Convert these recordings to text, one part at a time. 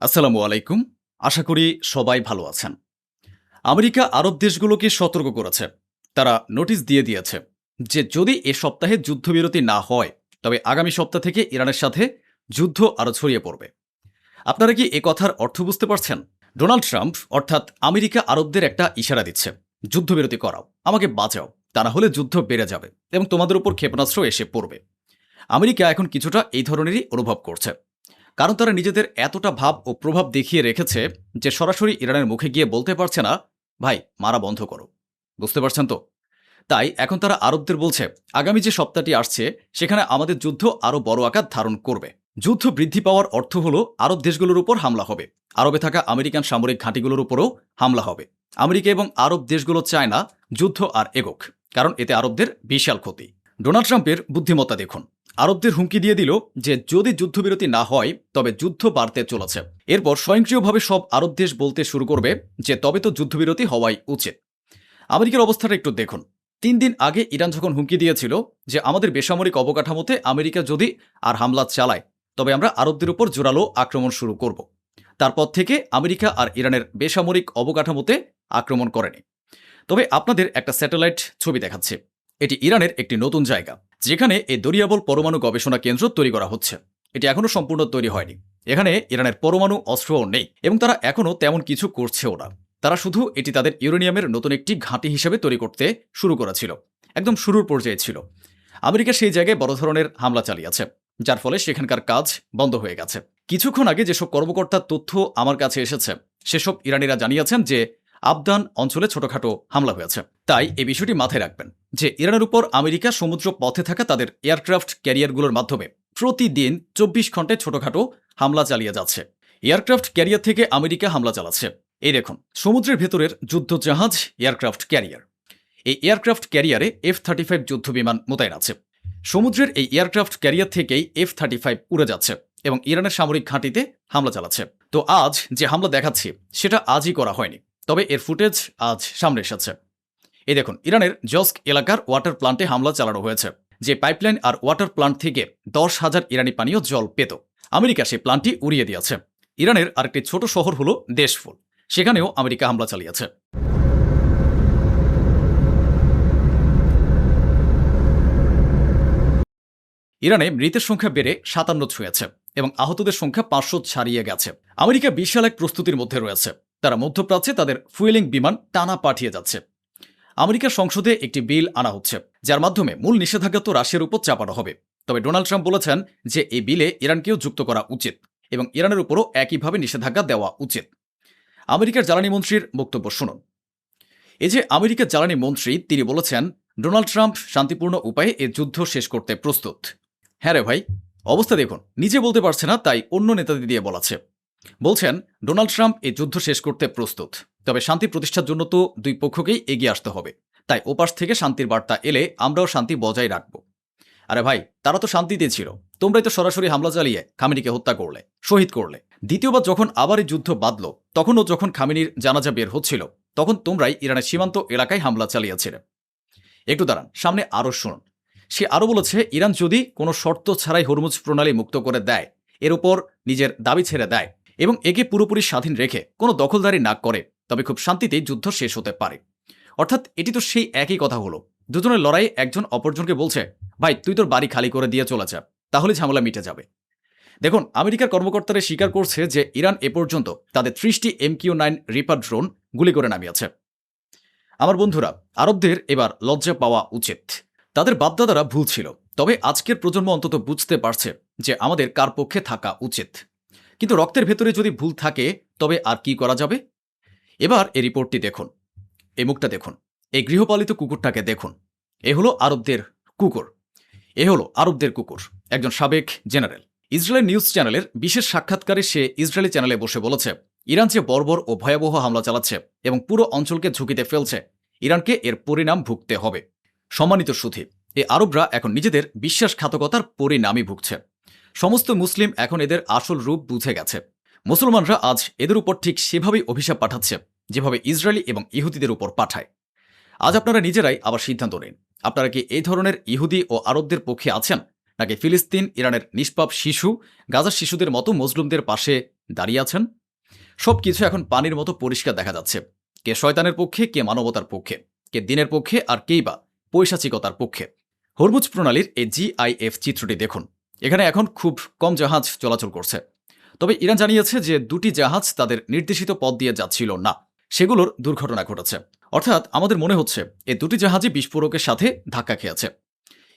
আসসালামু আলাইকুম। আশা করি সবাই ভালো আছেন। আমেরিকা আরব দেশগুলোকে সতর্ক করেছে। তারা নোটিশ দিয়ে দিয়েছে যে যদি এ সপ্তাহে যুদ্ধবিরতি না হয়, তবে আগামী সপ্তাহ থেকে ইরানের সাথে যুদ্ধ আরও ছড়িয়ে পড়বে। আপনারা কি এ কথার অর্থ বুঝতে পারছেন? ডোনাল্ড ট্রাম্প অর্থাৎ আমেরিকা আরবদের একটা ইশারা দিচ্ছে, যুদ্ধবিরতি করাও, আমাকে বাঁচাও, তা না হলে যুদ্ধ বেড়ে যাবে এবং তোমাদের উপর ক্ষেপণাস্ত্র এসে পড়বে। আমেরিকা এখন কিছুটা এই ধরনেরই অনুভব করছে, কারণ তারা নিজেদের এতটা ভাব ও প্রভাব দেখিয়ে রেখেছে যে সরাসরি ইরানের মুখে গিয়ে বলতে পারছে না, ভাই মারা বন্ধ করো। বুঝতে পারছেন তো? তাই এখন তারা আরবদের বলছে, আগামী যে সপ্তাহটি আসছে সেখানে আমাদের যুদ্ধ আরও বড় আকার ধারণ করবে। যুদ্ধ বৃদ্ধি পাওয়ার অর্থ হলো আরব দেশগুলোর উপর হামলা হবে, আরবে থাকা আমেরিকান সামরিক ঘাঁটিগুলোর উপরও হামলা হবে। আমেরিকা এবং আরব দেশগুলো চায় না যুদ্ধ আর এগোক, কারণ এতে আরবদের বিশাল ক্ষতি। ডোনাল্ড ট্রাম্পের বুদ্ধিমত্তা দেখুন। আরবদের হুমকি দিয়ে দিল যে যদি যুদ্ধবিরতি না হয় তবে যুদ্ধ বাড়তে চলেছে। এরপর স্বয়ংক্রিয়ভাবে সব আরব দেশ বলতে শুরু করবে যে তবে তো যুদ্ধবিরতি হওয়াই উচিত। আমেরিকার অবস্থাটা একটু দেখুন। ৩ দিন আগে ইরান যখন হুমকি দিয়েছিল যে আমাদের বেসামরিক অবকাঠামোতে আমেরিকা যদি আর হামলা চালায় তবে আমরা আরবদের উপর জোরালো আক্রমণ শুরু করব। তারপর থেকে আমেরিকা আর ইরানের বেসামরিক অবকাঠামোতে আক্রমণ করেনি। তবে আপনাদের একটা স্যাটেলাইট ছবি দেখাচ্ছে। এটি ইরানের একটি নতুন জায়গা, যেখানে এই দরিয়াবল পরমাণু গবেষণা কেন্দ্র তৈরি করা হচ্ছে। এটি এখনো সম্পূর্ণ তৈরি হয়নি। এখানে ইরানের পরমাণু অস্ত্রও নেই এবং তারা এখনো তেমন কিছু করছেও না। তারা শুধু এটি তাদের ইউরেনিয়ামের নতুন একটি ঘাঁটি হিসেবে তৈরি করতে শুরু করেছিল। একদম শুরুর পর্যায়ে ছিল। আমেরিকা সেই জায়গায় বড় ধরনের হামলা চালিয়েছে, যার ফলে সেখানকার কাজ বন্ধ হয়ে গেছে। কিছুক্ষণ আগে যেসব কর্মকর্তার তথ্য আমার কাছে এসেছে, সেসব ইরানিরা জানিয়েছেন যে আবদান অঞ্চলে ছোটখাটো হামলা হয়েছে। তাই এই বিষয়টি মাথায় রাখবেন যে ইরানের উপর আমেরিকা সমুদ্র পথে থাকা তাদের এয়ারক্রাফট ক্যারিয়ারগুলোর মাধ্যমে প্রতিদিন ২৪ ঘন্টায় ছোটখাটো হামলা চালিয়ে যাচ্ছে। এয়ারক্রাফট ক্যারিয়ার থেকে আমেরিকা হামলা চালাচ্ছে। এই দেখুন, সমুদ্রের ভেতরের যুদ্ধজাহাজ এয়ারক্রাফট ক্যারিয়ার। এই এয়ারক্রাফট ক্যারিয়ারে F-35 যুদ্ধ বিমান মোতায়েন আছে। সমুদ্রের এই এয়ারক্রাফট ক্যারিয়ার থেকেই F-35 উড়ে যাচ্ছে এবং ইরানের সামরিক ঘাঁটিতে হামলা চালাচ্ছে। তো আজ যে হামলা দেখাচ্ছি সেটা আজই করা হয়নি, তবে এর ফুটেজ আজ সামনে এসেছে। এই দেখুন, ইরানের জস্ক এলাকার ওয়াটার প্লান্টে হামলা চালানো হয়েছে, যে পাইপলাইন আর ওয়াটার প্লান্ট থেকে 10,000 ইরানি পানীয় জল পেত। আমেরিকা সেই প্লান্টটি উড়িয়ে দিয়েছে। ইরানের আরেকটি ছোট শহর হলো দেশফুল, সেখানেও আমেরিকা হামলা চালিয়েছে। ইরানে মৃতের সংখ্যা বেড়ে 57 ছুঁয়েছে এবং আহতদের সংখ্যা 500 ছাড়িয়ে গেছে। আমেরিকা বিশাল এক প্রস্তুতির মধ্যে রয়েছে। তারা মধ্যপ্রাচ্যে তাদের ফুয়েলিং বিমান টানা পাঠিয়ে যাচ্ছে। আমেরিকার সংসদে একটি বিল আনা হচ্ছে, যার মাধ্যমে মূল নিষেধাজ্ঞা তো রাশিয়ার উপর চাপানো হবে। তবে ডোনাল্ড ট্রাম্প বলেছেন যে এই বিলে ইরানকেও যুক্ত করা উচিত এবং ইরানের উপরও একইভাবে নিষেধাজ্ঞা দেওয়া উচিত। আমেরিকার জ্বালানি মন্ত্রীর বক্তব্য শুনুন। এই যে আমেরিকার জ্বালানি মন্ত্রী, তিনি বলেছেন ডোনাল্ড ট্রাম্প শান্তিপূর্ণ উপায়ে এ যুদ্ধ শেষ করতে প্রস্তুত। হ্যাঁ রে ভাই, অবস্থা দেখুন। নিজে বলতে পারছে না, তাই অন্য নেতাদের দিয়ে বলাচ্ছে। বলছেন ডোনাল্ড ট্রাম্প এই যুদ্ধ শেষ করতে প্রস্তুত, তবে শান্তি প্রতিষ্ঠার জন্য তো দুই পক্ষকেই এগিয়ে আসতে হবে। তাই ওপাশ থেকে শান্তির বার্তা এলে আমরাও শান্তি বজায় রাখব। আরে ভাই, তারা তো শান্তিতে ছিল, তোমরাই তো সরাসরি হামলা চালিয়ে খামেনিকে হত্যা করলে, শহীদ করলে। দ্বিতীয়বার যখন আবার এই যুদ্ধ বাঁধল, তখনও যখন খামেনির জানাজা বের হচ্ছিল, তখন তোমরাই ইরানের সীমান্ত এলাকায় হামলা চালিয়েছিলে। একটু দাঁড়ান, সামনে আরও শুনুন। সে আরও বলেছে ইরান যদি কোনো শর্ত ছাড়াই হরমুজ প্রণালী মুক্ত করে দেয়, এর উপর নিজের দাবি ছেড়ে দেয় এবং একে পুরোপুরি স্বাধীন রেখে কোনো দখলদারি না করে, তবে খুব শান্তিতেই যুদ্ধ শেষ হতে পারে। অর্থাৎ এটি তো সেই একই কথা হলো। দুজনের লড়াই একজন অপরজনকে বলছে, ভাই তুই তোর বাড়ি খালি করে দিয়ে চলে যা, তাহলে ঝামেলা মিটে যাবে। দেখুন, আমেরিকার কর্মকর্তারা স্বীকার করছে যে ইরান এ পর্যন্ত তাদের 30টি MQ-9 রিপার ড্রোন গুলি করে নামিয়েছে। আমার বন্ধুরা, আরবদের এবার লজ্জা পাওয়া উচিত। তাদের বাপদাদারা ভুল ছিল, তবে আজকের প্রজন্ম অন্তত বুঝতে পারছে যে আমাদের কার পক্ষে থাকা উচিত। কিন্তু রক্তের ভেতরে যদি ভুল থাকে, তবে আর কি করা যাবে? এবার এই রিপোর্টটি দেখুন, এই মুখটা দেখুন, এই গৃহপালিত কুকুরটাকে দেখুন। এ হলো আরবদের কুকুর। এ হলো আরবদের কুকুর, একজন সাবেক জেনারেল। ইসরায়েল নিউজ চ্যানেলের বিশেষ সাক্ষাৎকারে সে ইসরায়েলি চ্যানেলে বসে বলেছে, ইরান যে বর্বর ও ভয়াবহ হামলা চালাচ্ছে এবং পুরো অঞ্চলকে ঝুঁকিতে ফেলছে, ইরানকে এর পরিণাম ভুগতে হবে। সম্মানিত সুধী, এই আরবরা এখন নিজেদের বিশ্বাসঘাতকতার পরিণামই ভুগছে। সমস্ত মুসলিম এখন এদের আসল রূপ বুঝে গেছে। মুসলমানরা আজ এদের উপর ঠিক সেভাবেই অভিশাপ পাঠাচ্ছে, যেভাবে ইসরায়েলি এবং ইহুদিদের উপর পাঠায়। আজ আপনারা নিজেরাই আবার সিদ্ধান্ত নিন, আপনারা কি এই ধরনের ইহুদি ও আরবদের পক্ষে আছেন, নাকি ফিলিস্তিন, ইরানের নিষ্পাপ শিশু, গাজার শিশুদের মতো মজলুমদের পাশে দাঁড়িয়ে আছেন। সবকিছু এখন পানির মতো পরিষ্কার দেখা যাচ্ছে। কে শয়তানের পক্ষে, কে মানবতার পক্ষে, কে দিনের পক্ষে, আর কেই বা পৈশাচিকতার পক্ষে। হরমুজ প্রণালীর এই GIF চিত্রটি দেখুন। এখানে এখন খুব কম জাহাজ চলাচল করছে। তবে ইরান জানিয়েছে যে 2টি জাহাজ তাদের নির্দেশিত পথ দিয়ে যাচ্ছিল না, সেগুলোর দুর্ঘটনা ঘটেছে। অর্থাৎ আমাদের মনে হচ্ছে এই 2টি জাহাজই বিস্ফোরকের সাথে ধাক্কা খেয়েছে।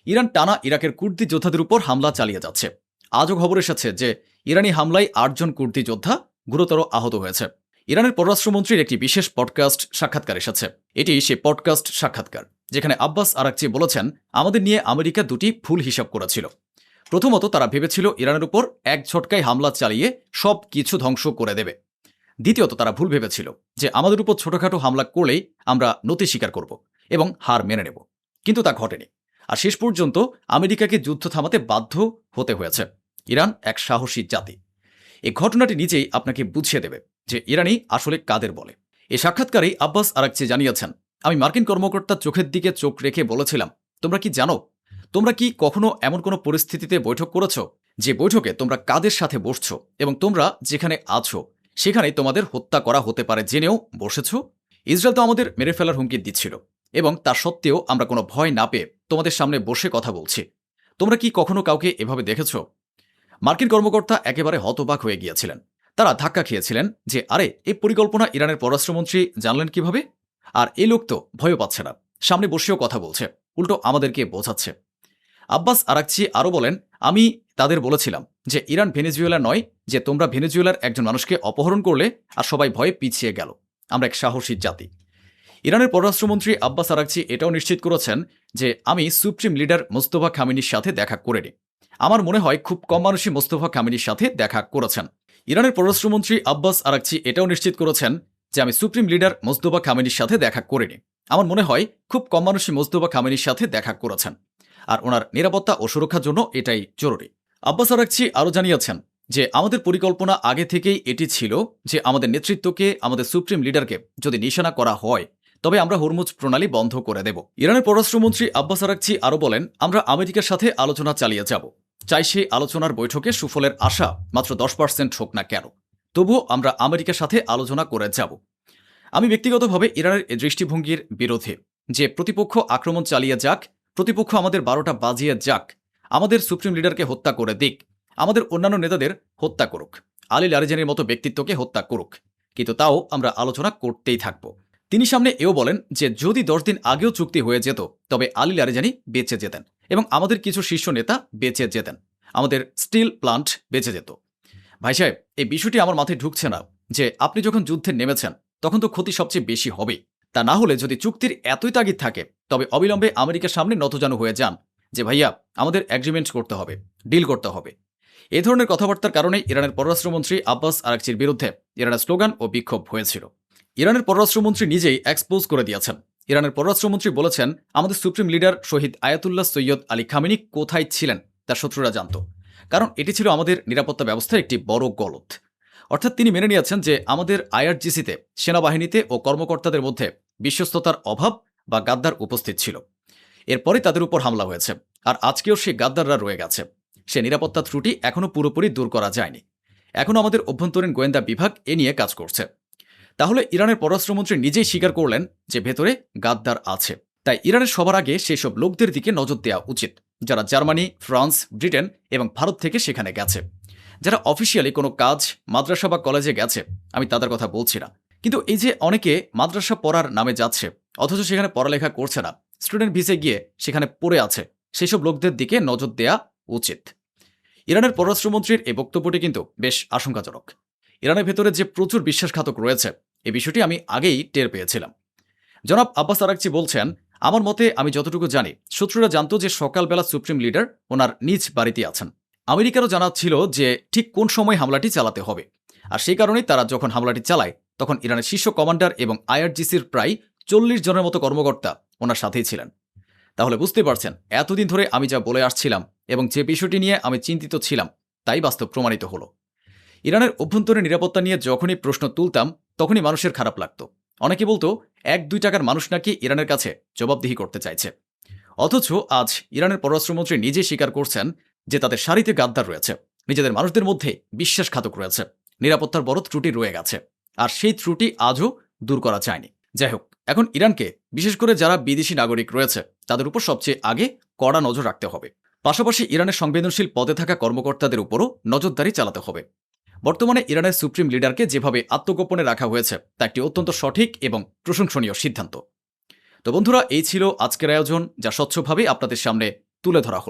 ইরান টানা ইরাকের কুর্দি যোদ্ধাদের উপর হামলা চালিয়ে যাচ্ছে। আজও খবর এসেছে যে ইরানি হামলায় 8 জন কুর্দি যোদ্ধা গুরুতর আহত হয়েছে। ইরানের পররাষ্ট্রমন্ত্রীর একটি বিশেষ পডকাস্ট সাক্ষাৎকার এসেছে। এটি সেই পডকাস্ট সাক্ষাৎকার যেখানে আব্বাস আরাকচি বলেছেন, আমাদের নিয়ে আমেরিকা 2টি ভুল হিসাব করেছিল। প্রথমত, তারা ভেবেছিল ইরানের উপর এক ঝটকায় হামলা চালিয়ে সব কিছু ধ্বংস করে দেবে। দ্বিতীয়ত, তারা ভুল ভেবেছিল যে আমাদের উপর ছোটখাটো হামলা করলেই আমরা নতি স্বীকার করব এবং হার মেনে নেব। কিন্তু তা ঘটেনি। আর শেষ পর্যন্ত আমেরিকাকে যুদ্ধ থামাতে বাধ্য হতে হয়েছে। ইরান এক সাহসী জাতি। এই ঘটনাটি নিজেই আপনাকে বুঝিয়ে দেবে যে ইরানি আসলে কাদের বলে। এই সাক্ষাৎকারেই আব্বাস আরাকচি জানিয়েছেন, আমি মার্কিন কর্মকর্তার চোখের দিকে চোখ রেখে বলেছিলাম, তোমরা কি জানো, তোমরা কি কখনো এমন কোনো পরিস্থিতিতে বৈঠক করেছো যে বৈঠকে তোমরা কাদের সাথে বসছো এবং তোমরা যেখানে আছো সেখানেই তোমাদের হত্যা করা হতে পারে জেনেও বসেছ? ইসরায়েল তো আমাদের মেরে ফেলার হুমকি দিচ্ছিল এবং তা সত্ত্বেও আমরা কোনো ভয় না পেয়ে তোমাদের সামনে বসে কথা বলছি। তোমরা কি কখনো কাউকে এভাবে দেখেছ? মার্কিন কর্মকর্তা একেবারে হতবাক হয়ে গিয়েছিলেন। তারা ধাক্কা খেয়েছিলেন যে আরে, এই পরিকল্পনা ইরানের পররাষ্ট্রমন্ত্রী জানলেন কিভাবে? আর এই লোক তো ভয়ও পাচ্ছে না, সামনে বসেও কথা বলছে, উল্টো আমাদেরকে বোঝাচ্ছে। আব্বাস আরাকচি আরও বলেন, আমি তাদের বলেছিলাম যে ইরান ভেনেজুয়েলা নয়, যে তোমরা ভেনেজুয়েলার একজন মানুষকে অপহরণ করলে আর সবাই ভয়ে পিছিয়ে গেল। আমরা এক সাহসী জাতি। ইরানের পররাষ্ট্রমন্ত্রী আব্বাস আরাকচি এটাও নিশ্চিত করেছেন যে আমি সুপ্রিম লিডার মোস্তফা খামেনির সাথে দেখা করিনি। আমার মনে হয় খুব কম মানুষই মোস্তফা খামেনির সাথে দেখা করেছেন। ইরানের পররাষ্ট্রমন্ত্রী আব্বাস আরাকচি এটাও নিশ্চিত করেছেন যে আমি সুপ্রিম লিডার মোস্তফা খামেনির সাথে দেখা করিনি। আমার মনে হয় খুব কম মানুষই মোস্তফা খামেনির সাথে দেখা করেছেন, আর ওনার নিরাপত্তা ও সুরক্ষার জন্য এটাই জরুরি। আব্বাস আরাকচি আরও জানিয়েছেন যে আমাদের পরিকল্পনা আগে থেকেই এটি ছিল যে আমাদের নেতৃত্বকে, আমাদের সুপ্রিম লিডারকে যদি নিশানা করা হয় তবে আমরা হরমুজ প্রণালী বন্ধ করে দেব। ইরানের পররাষ্ট্রমন্ত্রী আব্বাস আরাকচি আরও বলেন, আমরা আমেরিকার সাথে আলোচনা চালিয়ে যাব। চাই সেই আলোচনার বৈঠকে সুফলের আশা মাত্র 10% হোক না কেন, তবুও আমরা আমেরিকার সাথে আলোচনা করে যাব। আমি ব্যক্তিগতভাবে ইরানের এই দৃষ্টিভঙ্গির বিরোধী যে প্রতিপক্ষ আক্রমণ চালিয়ে যাক, প্রতিপক্ষ আমাদের 12টা বাজিয়ে যাক, আমাদের সুপ্রিম লিডারকে হত্যা করে দিক, আমাদের অন্যান্য নেতাদের হত্যা করুক, আলী লারিজানির মতো ব্যক্তিত্বকে হত্যা করুক, কিন্তু তাও আমরা আলোচনা করতেই থাকব। তিনি সামনে এও বলেন যে যদি 10 দিন আগেও চুক্তি হয়ে যেত তবে আলী লারিজানি বেঁচে যেতেন এবং আমাদের কিছু শীর্ষ নেতা বেঁচে যেতেন, আমাদের স্টিল প্লান্ট বেঁচে যেত। ভাই সাহেব, এই বিষয়টি আমার মাথায় ঢুকছে না যে আপনি যখন যুদ্ধে নেমেছেন তখন তো ক্ষতি সবচেয়ে বেশি হবে। তা না হলে যদি চুক্তির এতই তাগিদ থাকে তবে অবিলম্বে আমেরিকার সামনে নতজানু হয়ে যান যে ভাইয়া, আমাদের এগ্রিমেন্ট করতে হবে, ডিল করতে হবে। এই ধরনের কথাবার্তার কারণেই ইরানের পররাষ্ট্রমন্ত্রী আব্বাস আরাকচির বিরুদ্ধে ইরানের স্লোগান ও বিক্ষোভ হয়েছিল। ইরানের পররাষ্ট্রমন্ত্রী নিজেই এক্সপোজ করে দিয়েছেন। ইরানের পররাষ্ট্রমন্ত্রী বলেছেন, আমাদের সুপ্রিম লিডার শহীদ আয়াতুল্লাহ সৈয়দ আলী খামেনি কোথায় ছিলেন তার শত্রুরা জানত, কারণ এটি ছিল আমাদের নিরাপত্তা ব্যবস্থার একটি বড় গলদ। অর্থাৎ তিনি মেনে নিয়েছেন যে আমাদের IRGC-তে সেনাবাহিনীতে ও কর্মকর্তাদের মধ্যে বিশ্বস্ততার অভাব বা গাদ্দার উপস্থিত ছিল। এরপরে তাদের উপর হামলা হয়েছে, আর আজকেও সেই গাদ্দাররা রয়ে গেছে। সে নিরাপত্তা ত্রুটি এখনও পুরোপুরি দূর করা যায়নি। এখনও আমাদের অভ্যন্তরীণ গোয়েন্দা বিভাগ এ নিয়ে কাজ করছে। তাহলে ইরানের পররাষ্ট্রমন্ত্রী নিজেই স্বীকার করলেন যে ভেতরে গাদ্দার আছে। তাই ইরানের সবার আগে সেই সব লোকদের দিকে নজর দেওয়া উচিত যারা জার্মানি, ফ্রান্স, ব্রিটেন এবং ভারত থেকে সেখানে গেছে, যারা অফিসিয়ালি কোনো কাজ, মাদ্রাসা বা কলেজে গেছে। আমি তাদের কথা বলছি না, কিন্তু এই যে অনেকে মাদ্রাসা পড়ার নামে যাচ্ছে অথচ সেখানে পড়ালেখা করছে না, স্টুডেন্ট ভিসে গিয়ে সেখানে পড়ে আছে, সেই সব লোকদের দিকে নজর দেওয়া উচিত। ইরানের পররাষ্ট্রমন্ত্রীর এই বক্তব্যটি কিন্তু বেশ আশঙ্কাজনক। ইরানের ভেতরে যে প্রচুর বিশ্বাসঘাতক রয়েছে এই বিষয়টি আমি আগেই টের পেয়েছিলাম। জনাব আব্বাস আরাকচি বলছেন, আমার মতে আমি যতটুকু জানি শত্রুরা জানতো যে সকালবেলা সুপ্রিম লিডার ওনার নিজ বাড়িতে আছেন। আমেরিকারও জানা ছিল যে ঠিক কোন সময় হামলাটি চালাতে হবে, আর সেই কারণেই তারা যখন হামলাটি চালায় তখন ইরানের শীর্ষ কমান্ডার এবং IRGC-র প্রায় 40 জনের মতো কর্মকর্তা ওনার সাথেই ছিলেন। তাহলে বুঝতে পারছেন এতদিন ধরে আমি যা বলে আসছিলাম এবং যে বিষয়টি নিয়ে আমি চিন্তিত ছিলাম তাই বাস্তব প্রমাণিত হলো। ইরানের অভ্যন্তরীণ নিরাপত্তা নিয়ে যখনই প্রশ্ন তুলতাম তখনই মানুষের খারাপ লাগতো। অনেকে বলতো 1-2 টাকার মানুষ নাকি ইরানের কাছে জবাবদিহি করতে চাইছে। অথচ আজ ইরানের পররাষ্ট্রমন্ত্রী নিজে স্বীকার করছেন যে তাদের সারিতে গাদ্দার রয়েছে, নিজেদের মানুষদের মধ্যে বিশ্বাসঘাতক রয়েছে, নিরাপত্তার বড় ত্রুটি রয়ে গেছে, আর সেই ত্রুটি আজও দূর করা যায়নি। যাই হোক, এখন ইরানকে, বিশেষ করে যারা বিদেশি নাগরিক রয়েছে, তাদের উপর সবচেয়ে আগে কড়া নজর রাখতে হবে। পাশাপাশি ইরানের সংবেদনশীল পদে থাকা কর্মকর্তাদের উপরও নজরদারি চালাতে হবে। বর্তমানে ইরানের সুপ্রিম লিডারকে যেভাবে আত্মগোপনে রাখা হয়েছে তা একটি অত্যন্ত সঠিক এবং প্রশংসনীয় সিদ্ধান্ত। তো বন্ধুরা, এই ছিল আজকের আয়োজন, যা স্বচ্ছভাবে আপনাদের সামনে তুলে ধরা হলো।